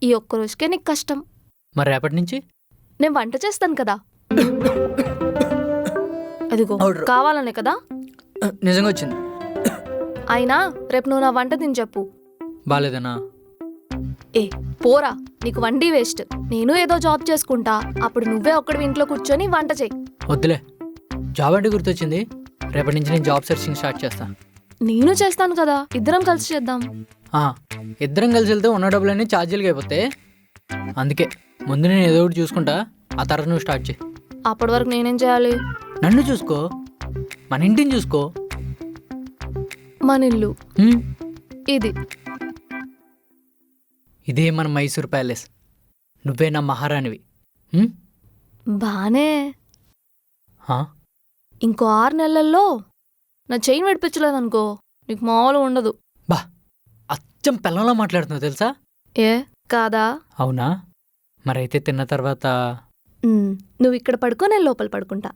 ఈ ఒక్క రోజుకే నీకు కష్టం. మరి రేపటి నుంచి నేను వంట చేస్తాను కదా. అదిగో ఆర్డర్. కావాలనే కదా. నిజంగా వచ్చింది. అయినా రేపు నువ్వు నా వంట తిని చెప్పు. బాగాలేదనా? ఏ పోరా, నీకు వండి వేస్ట్. నేను ఏదో జాబ్ చేసుకుంటా, అప్పుడు నువ్వే ఒక్కడి ఇంట్లో కూర్చొని వంట చేయి. వద్దులే, జాబ్ అంటే గుర్తొచ్చింది. రేపటి నుంచి నేను జాబ్ సెర్చింగ్ స్టార్ట్ చేస్తాను. నేను చేస్తాను కదా, ఇద్దరం కలిసి చేద్దాం. ఇద్దరం కలిసి వెళ్తే ఉన్న డబ్బులన్నీ ఛార్జీలుగా అయిపోతాయి. అందుకే ముందు నేను ఏదో ఒకటి చూసుకుంటా, ఆ తర్వాత నువ్వు స్టార్ట్ చేయి. అప్పటి వరకు నేనేం చేయాలి? నన్ను చూసుకో, మన ఇంటిని చూసుకో. మన ఇల్లు హ్మ్? ఇది. ఇదే మన మైసూర్ ప్యాలెస్. నువ్వే నా మహారాణివి. హ్మ్? బానే. హా? ఇంకో 6 నెలల్లో నా చైన్ విడిపించలేదనుకో, నీకు మామూలు ఉండదు. బా, అచ్చం పిల్లలా మాట్లాడుతున్నావు తెలుసా? ఏ కాదా? అవునా? మరైతే తిన్న తర్వాత నువ్వు ఇక్కడ పడుకో, నేను లోపల పడుకుంటా.